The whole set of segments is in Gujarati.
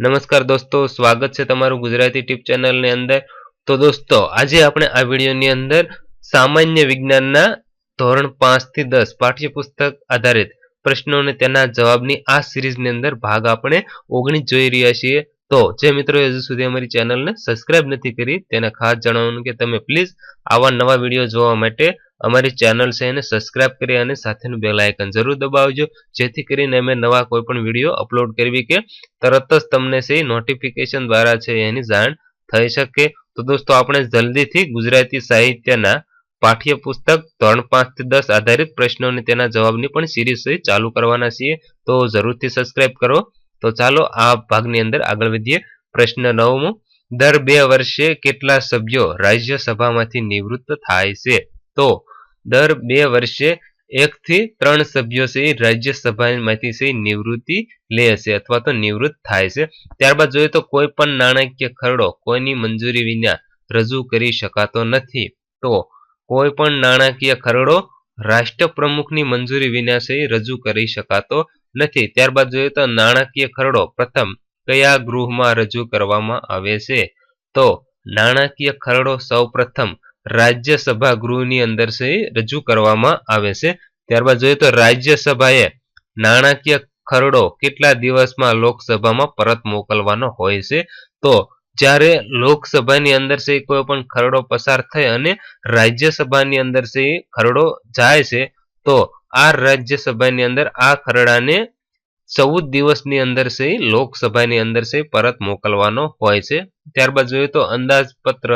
નમસ્કાર દોસ્તો, સ્વાગત છે તમારું ગુજરાતી ટીપ ચેનલની અંદર। તો દોસ્તો આજે આપણે આ વિડીયોની અંદર સામાન્ય વિજ્ઞાનના ધોરણ 5 થી 10 પાઠ્યપુસ્તક આધારિત પ્રશ્નો અને તેના જવાબની આ સિરીઝની અંદર ભાગ આપણે 19 જોઈ રહ્યા છીએ। તો જે મિત્રો હજુ સુધી અમારી ચેનલને સબસ્ક્રાઇબ નથી કરી તેને ખાસ જણાવવાનું કે તમે પ્લીઝ આવા નવા વિડીયો જોવા માટે અમારી ચેનલ છે એને સબસ્ક્રાઇબ કરી અને સાથેનું બેલ આઇકન જરૂર દબાવજો, જેથી કરીને અમે નવા કોઈ પણ વિડીયો અપલોડ કરવી કે તરત જ તમને છે નોટિફિકેશન દ્વારા છે એની જાણ થઈ શકે। તો દોસ્તો આપણે જલ્દીથી ગુજરાતી સાહિત્યના પાઠ્યપુસ્તક ધોરણ 5 થી 10 આધારિત પ્રશ્નો અને તેના જવાબની પણ સિરીઝ ચાલુ કરવાના છીએ, તો જરૂરથી સબસ્ક્રાઇબ કરો। તો ચાલો આ ભાગની અંદર આગળ વધીએ। પ્રશ્ન 9મો, દર 2 વર્ષે કેટલા સભ્યો રાજ્યસભામાંથી નિવૃત્ત થાય છે? તો દર 2 વર્ષે 1 થી 3 સભ્યો છે રાજ્યસભામાંથી છે નિવૃત્તિ લે છે અથવા તો નિવૃત્ત થાય છે। ત્યારબાદ જોઈએ તો કોઈ પણ નાણાકીય ખરડો કોઈની મંજૂરી વિના રજૂ કરી શકાતો નથી। તો કોઈ પણ નાણાકીય ખરડો રાષ્ટ્રપ્રમુખની મંજૂરી વિના છે રજૂ કરી શકાતો નથી। ત્યારબાદ જોઈએ તો નાણાકીય ખરડો પ્રથમ કયા ગૃહમાં રજૂ કરવામાં આવે છે? તો નાણાકીય ખરડો સૌપ્રથમ રાજ્યસભા ગૃહની અંદર છે રજૂ કરવામાં આવે છે। ત્યારબાદ જોઈએ તો રાજ્યસભાએ નાણાકીય ખરડો કેટલા દિવસમાં લોકસભામાં પરત મોકલવાનો હોય છે? તો જ્યારે લોકસભાની અંદર છે કોઈ પણ ખરડો પસાર થઈ અને રાજ્યસભાની અંદર છે ખરડો જાય છે, તો આ રાજ્યસભાની અંદર આ ખરડાને 14 દિવસની અંદર છે લોકસભાની અંદર છે પરત મોકલવાનો હોય છે। ત્યારબાદ જોઈએ તો અંદાજપત્ર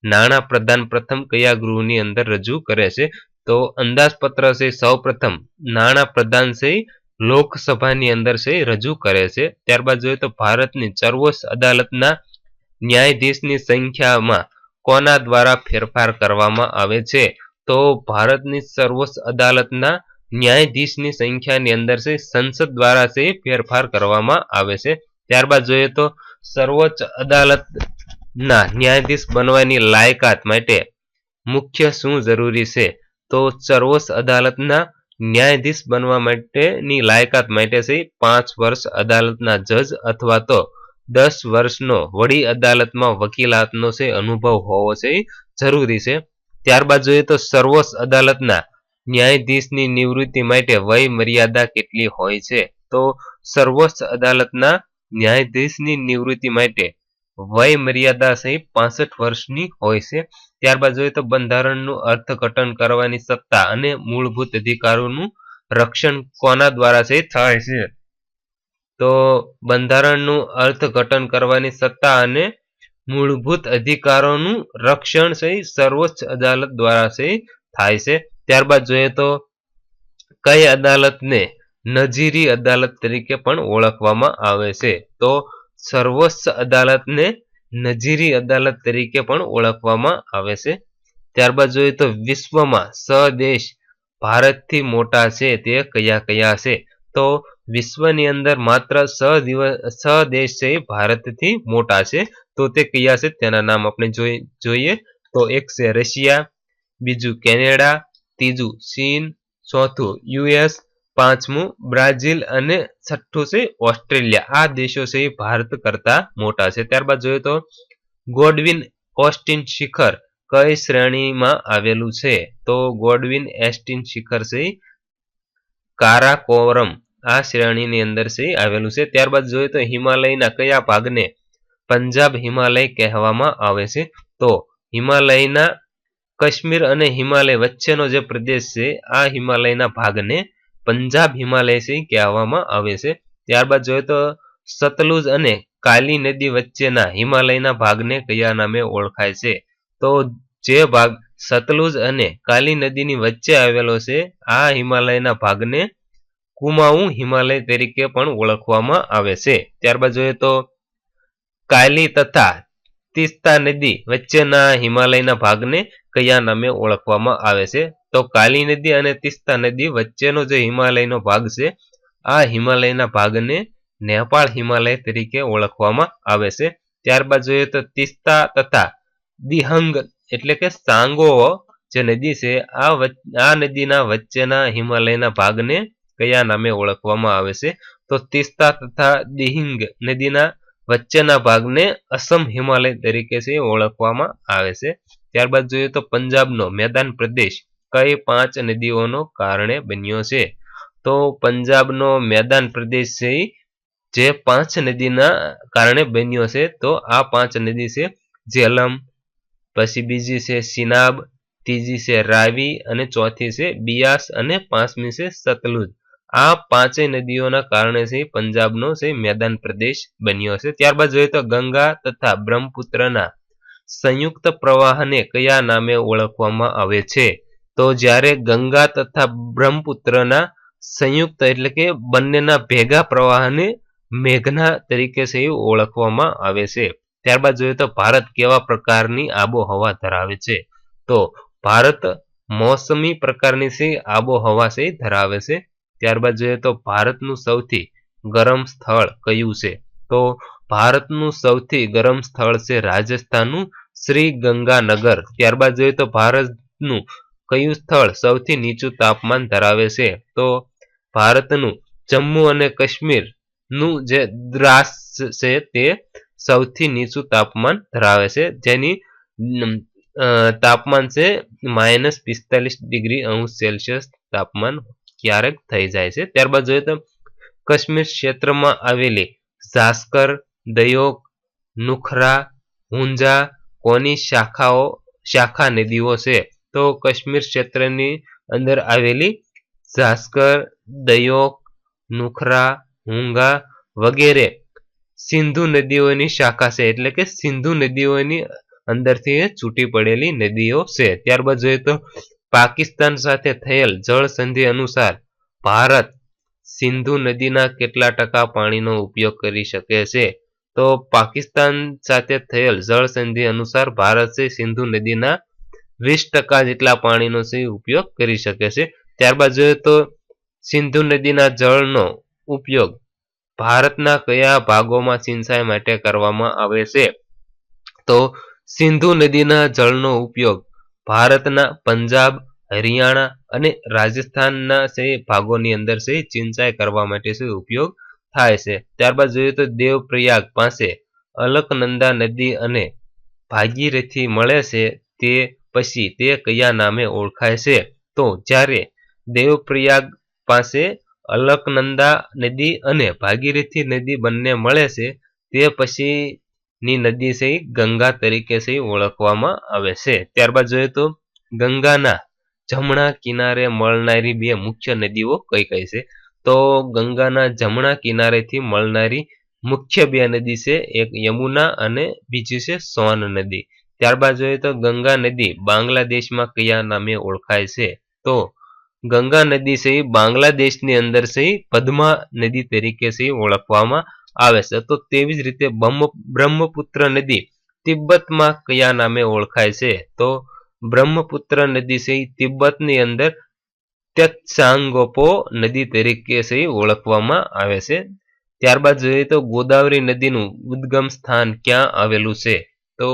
નાણાં પ્રધાન પ્રથમ કયા ગૃહની અંદર રજૂ કરે છે? તો અંદાજપત્ર છે સૌપ્રથમ નાણાં પ્રધાન છે લોકસભાની અંદર છે રજૂ કરે છે। ત્યારબાદ જોઈએ તો ભારતની સર્વોચ્ચ અદાલતના ન્યાયાધીશની સંખ્યામાં કોના દ્વારા ફેરફાર કરવામાં આવે છે? તો ભારતની સર્વોચ્ચ અદાલતના ન્યાયાધીશની સંખ્યાની અંદર છે સંસદ દ્વારા છે ફેરફાર કરવામાં આવે છે। ત્યારબાદ જોઈએ તો સર્વોચ્ચ અદાલતના ન્યાયાધીશ બનવાની લાયકાત માટે મુખ્ય શું જરૂરી છે? તો સર્વોચ્ચ અદાલતના ન્યાયાધીશ બનવા માટેની લાયકાત માટે છે 5 વર્ષ અદાલતના જજ અથવા તો 10 વર્ષનો વડી અદાલતમાં વકીલાતનો છે અનુભવ હોવો છે જરૂરી છે। ત્યારબાદ જોઈએ તો સર્વોચ્ચ અદાલતના ન્યાયાધીશની નિવૃત્તિ માટે વય મર્યાદા કેટલી હોય છે? તો સર્વોચ્ચ અદાલતના ન્યાયાધીશની નિવૃત્તિ માટે વય મર્યાદા છે 65 વર્ષની હોય છે। ત્યારબાદ જોઈએ તો બંધારણનું અર્થઘટન કરવાની સત્તા અને મૂળભૂત અધિકારોનું રક્ષણ કોના દ્વારા છે થાય છે? તો બંધારણનું અર્થઘટન કરવાની સત્તા અને મૂળભૂત અધિકારોનું રક્ષણ છે સર્વોચ્ચ અદાલત દ્વારા છે થાય છે। ત્યારબાદ જોઈએ તો કઈ અદાલતને નજીરી અદાલત તરીકે પણ ઓળખવામાં આવે છે? તો સર્વોચ્ચ અદાલતને નજીરી અદાલત તરીકે પણ ઓળખવામાં આવે છે। ત્યારબાદ જોઈએ તો વિશ્વમાં 6 દેશ ભારતથી મોટા છે તે કયા કયા છે? તો વિશ્વની અંદર માત્ર 6 દેશ છે ભારતથી મોટા છે, તો તે કયા છે તેના નામ આપણે જોઈએ તો એક છે રશિયા, બીજું કેનેડા, ત્રીજું ચીન, ચોથું US, પાંચમું બ્રાઝિલ અને છઠ્ઠું છે ઓસ્ટ્રેલિયા। આ દેશો છે ભારત કરતા મોટા છે। ત્યારબાદ જોઈએ તો ગોડવિન ઓસ્ટિન શિખર કઈ શ્રેણીમાં આવેલું છે? તો ગોડવિન ઓસ્ટિન શિખર છે કારાકોરમ આ શ્રેણીની અંદર છે આવેલું છે। ત્યારબાદ જોઈએ તો હિમાલયના કયા ભાગને પંજાબ હિમાલય કહેવામાં આવે છે? તો હિમાલયના કાશ્મીર અને હિમાલય વચ્ચેનો જે પ્રદેશ છે આ હિમાલયના ભાગને પંજાબ હિમાલય છે કહેવામાં આવે છે। ત્યારબાદ જોઈએ તો સતલુજ અને કાલી નદી વચ્ચેના હિમાલયના ભાગને કયા નામે ઓળખાય છે? તો જે ભાગ સતલુજ અને કાલી નદીની વચ્ચે આવેલો છે આ હિમાલયના ભાગને કુમાઉં હિમાલય તરીકે પણ ઓળખવામાં આવે છે। ત્યારબાદ જોઈએ તો કાલી તથા તીસ્તા નદી વચ્ચેના હિમાલયના ભાગને કયા નામે ઓળખવામાં આવે છે? તો કાલી નદી અને તીસ્તા નદી વચ્ચેનો જે હિમાલયનો ભાગ છે આ હિમાલયના ભાગને નેપાળ હિમાલય તરીકે ઓળખવામાં આવે છે। ત્યારબાદ જોઈએ તો તીસ્તા તથા દિહંગ એટલે કે સાંગો જે નદી છે આ નદીના વચ્ચેના હિમાલયના ભાગને કયા નામે ઓળખવામાં આવે છે? તો તીસ્તા તથા દિહિંગ નદીના વચ્ચેના ભાગને અસમ હિમાલય તરીકે છે ઓળખવામાં આવે છે. ત્યારબાદ જોઈએ તો પંજાબનો મેદાન પ્રદેશ કઈ 5 નદીઓનો કારણે બન્યો છે? તો પંજાબનો મેદાન પ્રદેશ છે જે 5 નદીના કારણે બન્યો છે. તો આ 5 નદી છે ઝેલમ, પછી બીજી છે સિનાબ, ત્રીજી છે રાવી અને ચોથી છે બિયાસ અને પાંચમી છે સતલુજ. આ પાંચેય નદીઓના કારણે છે પંજાબનો છે મેદાન પ્રદેશ બન્યો છે. ત્યારબાદ જોઈએ તો ગંગા તથા બ્રહ્મપુત્રના સંયુક્ત પ્રવાહને કયા નામે ઓળખવામાં આવે છે? તો જ્યારે ગંગા તથા બ્રહ્મપુત્રના સંયુક્ત એટલે કે બંનેના ભેગા પ્રવાહને મેઘના તરીકે છે ઓળખવામાં આવે છે. ત્યારબાદ જોઈએ તો ભારત કેવા પ્રકારની આબોહવા ધરાવે છે? તો ભારત મોસમી પ્રકારની છે આબોહવા છે ધરાવે છે. ત્યારબાદ જોઈએ તો ભારતનું સૌથી ગરમ સ્થળ કયું છે? તો ભારતનું સૌથી ગરમ સ્થળ છે રાજસ્થાનનું શ્રી ગંગાનગર. ત્યારબાદ જોઈએ તો ભારતનું કયું સ્થળ સૌથી નીચું તાપમાન ધરાવે છે? તો ભારતનું જમ્મુ અને કાશ્મીર નું જે દ્રાસ છે તે સૌથી નીચું તાપમાન ધરાવે છે, જેની તાપમાન છે -45°C તાપમાન ક્યારેક થઈ જાય છે. ત્યારબાદ જોઈએ તો કાશ્મીર ક્ષેત્રમાં આવેલી ઝાસ્કર, દયોક, નુખરા, હુંજા કોની શાખા નદીઓ છે? તો કાશ્મીર ક્ષેત્રની અંદર આવેલી ઝાસ્કર, દયોક, નુખરા, હુંગા વગેરે સિંધુ નદીઓની શાખા છે, એટલે કે સિંધુ નદીઓની અંદરથી છૂટી પડેલી નદીઓ છે. ત્યારબાદ જોઈએ તો પાકિસ્તાન સાથે થયેલ જળ સંધિ અનુસાર ભારત સિંધુ નદીના કેટલા ટકા પાણીનો ઉપયોગ કરી શકે છે? તો પાકિસ્તાન સાથે થયેલ જળ સંધિ અનુસાર ભારત છે સિંધુ નદીના 20% જેટલા પાણીનો છે ઉપયોગ કરી શકે છે. ત્યારબાદ જોઈએ તો સિંધુ નદીના જળનો ઉપયોગ ભારતના કયા ભાગોમાં સિંચાઈ માટે કરવામાં આવે છે? તો સિંધુ નદીના જળનો ઉપયોગ ભારતના પંજાબ, હરિયાણા અને રાજસ્થાનના છે ભાગોની અંદર છે સિંચાઈ કરવા માટે છે ઉપયોગ થાય છે. ત્યારબાદ જોઈએ તો દેવપ્રયાગ પાસે અલકનંદા નદી અને ભાગીરથી મળે છે તે પછી તે કયા નામે ઓળખાય છે? તો જ્યારે દેવપ્રયાગ પાસે અલકનંદા નદી અને ભાગીરથી નદી બંને મળે છે તે પછીની નદી છે ગંગા તરીકે છે ઓળખવામાં આવે છે. ત્યારબાદ જોઈએ તો ગંગાના જમણા કિનારે મળનારી બે મુખ્ય નદીઓ કઈ કઈ છે? તો ગંગાના જમણા કિનારેથી મળનારી મુખ્ય બે નદી છે, એક યમુના અને બીજી છે સોન નદી. ત્યારબાદ જોઈએ તો ગંગા નદી બાંગ્લાદેશમાં કયા નામે ઓળખાય છે? તો ગંગા નદી છે બાંગ્લાદેશની અંદર છે પદ્મા નદી તરીકે છે ઓળખવામાં આવે છે. તો તેવી જ રીતે બ્રહ્મપુત્ર નદી તિબ્બતમાં કયા નામે ઓળખાય છે? તો બ્રહ્મપુત્ર નદી છે તિબ્બતની અંદર ત્સંગપો નદી તરીકે છે ઓળખવામાં આવે છે. ત્યારબાદ જોઈએ તો ગોદાવરી નદીનું ઉદ્ગમ સ્થાન ક્યાં આવેલું છે? તો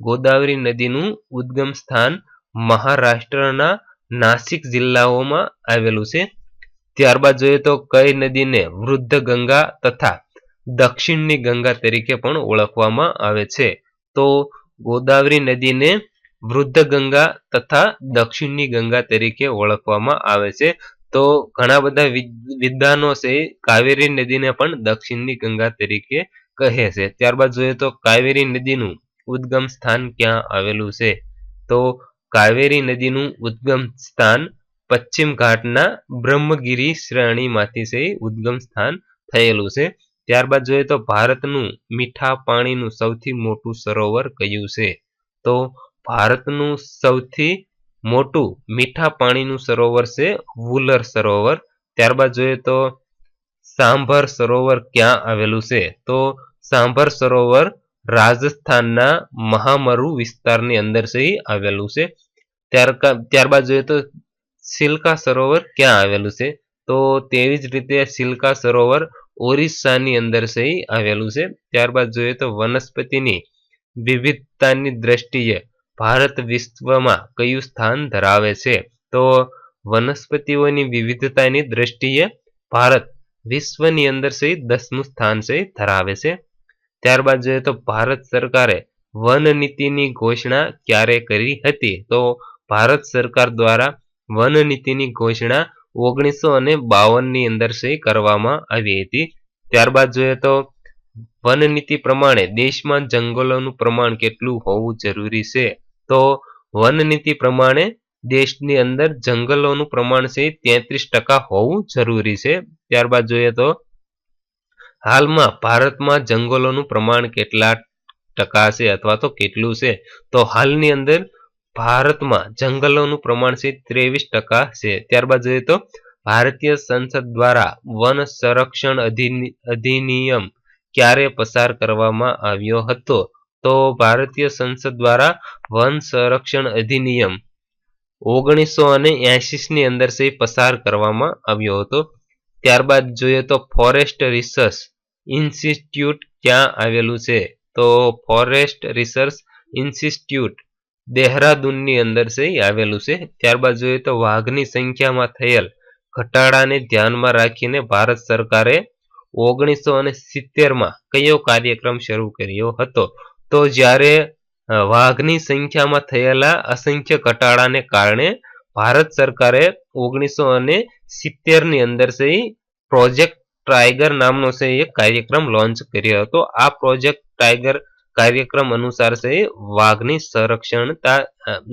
ગોદાવરી નદીનું ઉદ્ગમ સ્થાન મહારાષ્ટ્રના નાસિક જિલ્લાઓમાં આવેલું છે. ત્યારબાદ જોઈએ તો કઈ નદીને વૃદ્ધ ગંગા તથા દક્ષિણની ગંગા તરીકે પણ ઓળખવામાં આવે છે? તો ગોદાવરી નદીને વૃદ્ધ ગંગા તથા દક્ષિણની ગંગા તરીકે ઓળખવામાં આવે છે. તો ઘણા બધા વિદ્વાનો છે કાવેરી નદીને પણ દક્ષિણની ગંગા તરીકે કહે છે. ત્યારબાદ જોઈએ તો કાવેરી નદીનું ઉદ્ગમ સ્થાન ક્યાં આવેલું છે? તો કાવેરી નદીનું ઉદ્ગમ સ્થાન પશ્ચિમ ઘાટના બ્રહ્મગીરી શ્રેણીમાંથી છે ઉદ્ગમ સ્થાન થયેલું છે. ત્યારબાદ જોઈએ તો ભારતનું મીઠા પાણીનું સૌથી મોટું સરોવર કયું છે? તો ભારતનું સૌથી મોટું મીઠા પાણીનું સરોવર છે વુલર સરોવર. ત્યારબાદ જોઈએ તો સાંભર સરોવર ક્યાં આવેલું છે? તો સાંભર સરોવર રાજસ્થાનના મહામરુ વિસ્તારની અંદર છે આવેલું છે. ત્યારબાદ જોઈએ તો સિલ્કા સરોવર ક્યાં આવેલું છે? તો તેવી જ રીતે સિલ્કા સરોવર ઓરિસ્સાની અંદર છે આવેલું છે. ત્યારબાદ જોઈએ તો વનસ્પતિની વિવિધતાની દ્રષ્ટિએ ભારત વિશ્વમાં કયું સ્થાન ધરાવે છે? તો વનસ્પતિઓની વિવિધતાની દ્રષ્ટિએ ભારત વિશ્વની અંદર છે 10મું સ્થાન છે ધરાવે છે. ત્યારબાદ જોઈએ તો ભારત સરકારે વન નીતિની ઘોષણા ક્યારે કરી હતી? તો ભારત સરકાર દ્વારા વન નીતિની ઘોષણા 1952 ની અંદર કરવામાં આવી હતી. ત્યારબાદ જોઈએ તો વન નીતિ પ્રમાણે દેશમાં જંગલોનું પ્રમાણ કેટલું હોવું જરૂરી છે? તો વન નીતિ પ્રમાણે દેશની અંદર જંગલોનું પ્રમાણ છે 33% હોવું જરૂરી છે. ત્યારબાદ જોઈએ તો હાલમાં ભારતમાં જંગલોનું પ્રમાણ કેટલા ટકા છે અથવા તો કેટલું છે? તો હાલની અંદર ભારતમાં જંગલોનું પ્રમાણ છે 23% છે. ત્યારબાદ જોઈએ તો ભારતીય સંસદ દ્વારા વન સંરક્ષણ અધિનિયમ ક્યારે પસાર કરવામાં આવ્યો હતો? તો ભારતીય સંસદ દ્વારા વન સંરક્ષણ અધિનિયમ 1980 ની અંદર પસાર કરવામાં આવ્યો હતો. ત્યારબાદ જોઈએ તો ફોરેસ્ટ રિસર્ચ ઇન્સ્ટિટ્યૂટ ક્યાં આવેલું છે? તો ફોરેસ્ટ રિસર્ચ ઇન્સ્ટિટ્યૂટ દેહરાદૂનની અંદર આવેલું છે. ત્યારબાદ જોઈએ તો વાઘની સંખ્યામાં થયેલ ઘટાડાને ધ્યાનમાં રાખીને ભારત સરકારે 1970માં કયો કાર્યક્રમ શરૂ કર્યો હતો? તો જ્યારે વાઘની સંખ્યામાં થયેલા અસંખ્ય ઘટાડાને કારણે ભારત સરકારે 1970 ની અંદર પ્રોજેક્ટ ટાઈગર નામનો એક કાર્યક્રમ લોન્ચ કર્યો હતો. આ પ્રોજેક્ટ ટાઈગર કાર્યક્રમ અનુસાર વાઘની સંરક્ષણતા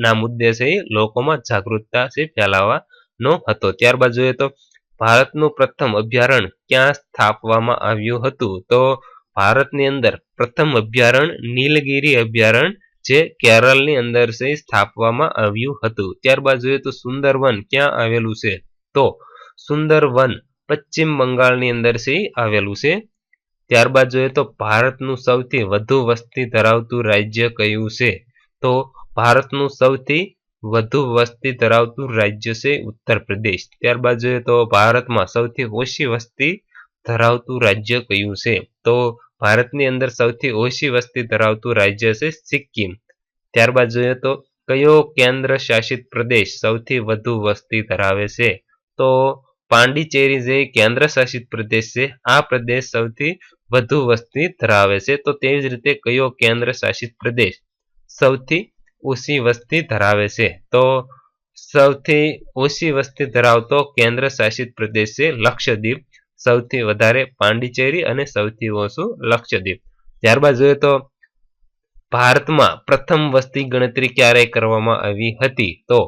ના મુદ્દે લોકોમાં જાગૃતતા ફેલાવવાનો હતો. ત્યારબાદ જોઈએ તો ભારતનું પ્રથમ અભયારણ્ય ક્યાં સ્થાપવામાં આવ્યું હતું? તો ભારતની અંદર પ્રથમ અભયારણ્ય નીલગિરી અભયારણ્ય જે કેરળની અંદર સ્થાપવામાં આવ્યું હતું. ત્યારબાદ જોઈએ તો સુંદરવન ક્યાં આવેલું છે? તો સુંદરવન પશ્ચિમ બંગાળની અંદર આવેલું છે. ત્યારબાદ જોઈએ તો ભારતનું સૌથી વધુ વસ્તી ધરાવતું રાજ્ય કયું છે? તો ભારતનું સૌથી વધુ વસ્તી ધરાવતું રાજ્ય છે ઉત્તર પ્રદેશ. ત્યારબાદ જોઈએ તો ભારતમાં સૌથી ઓછી વસ્તી ધરાવતું રાજ્ય કયું છે? તો ભારતની અંદર સૌથી ઓછી વસ્તી ધરાવતું રાજ્ય છે સિક્કિમ. ત્યારબાદ જોઈએ તો કયો કેન્દ્ર શાસિત પ્રદેશ સૌથી વધુ વસ્તી ધરાવે છે? તો પાંડિચેરી જે કેન્દ્ર શાસિત પ્રદેશ છે આ પ્રદેશ સૌથી વધુ વસ્તી ધરાવે છે. તો તેવી જ રીતે કયો કેન્દ્ર શાસિત પ્રદેશ સૌથી ઓછી વસ્તી ધરાવે છે? તો સૌથી ઓછી વસ્તી ધરાવતો કેન્દ્ર શાસિત પ્રદેશ છે લક્ષદ્વીપ. સૌથી વધારે પાંડિચેરી અને સૌથી ઓછું લક્ષદ્વીપ. ત્યારબાદ જોઈએ તો ભારતમાં પ્રથમ વસ્તી ગણતરી ક્યારે કરવામાં આવી હતી? તો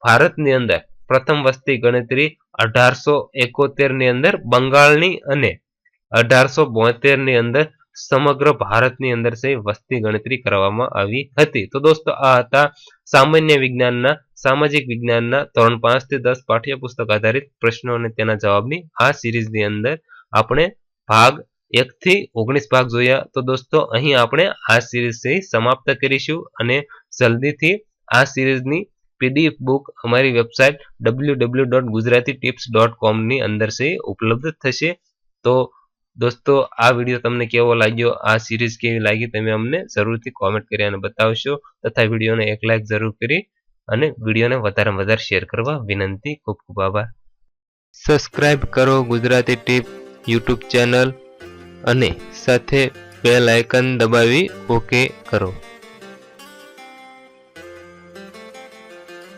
ભારતની અંદર પ્રથમ વસ્તી ગણતરી 1871 ની અંદર બંગાળની અને 1872 ની અંદર સમગ્ર ભારતની અંદર વસ્તી ગણતરી કરવામાં આવી હતી. તો દોસ્તો આ હતા સામાન્ય વિજ્ઞાનના સામાજિક વિજ્ઞાનના ધોરણ 5 થી 10 પાઠ્યપુસ્તક આધારિત પ્રશ્નો અને તેના જવાબની આ સિરીઝની અંદર આપણે ભાગ 1 થી 19 ભાગ જોયા. તો દોસ્તો અહીં આપણે આ સિરીઝ સમાપ્ત કરીશું અને જલ્દીથી આ સિરીઝની પીડીએફ બુક અમારી વેબસાઇટ www.gujaratitips.com ની અંદર ઉપલબ્ધ થશે. તો દોસ્તો આ વિડીયો તમને કેવો લાગ્યો, આ સિરીઝ કેવી લાગી તમે અમને જરૂરથી કોમેન્ટ કરી અને બતાવશો તથા વિડીયોને એક લાઈક જરૂર કરી અને વિડીયોને વધારેમાં વધારે શેર કરવા વિનંતી. ખૂબ ખૂબ આભાર. સબસ્ક્રાઇબ કરો ગુજરાતી ટીપ યુટ્યુબ ચેનલ અને સાથે બેલ આઇકન દબાવી ઓકે કરો.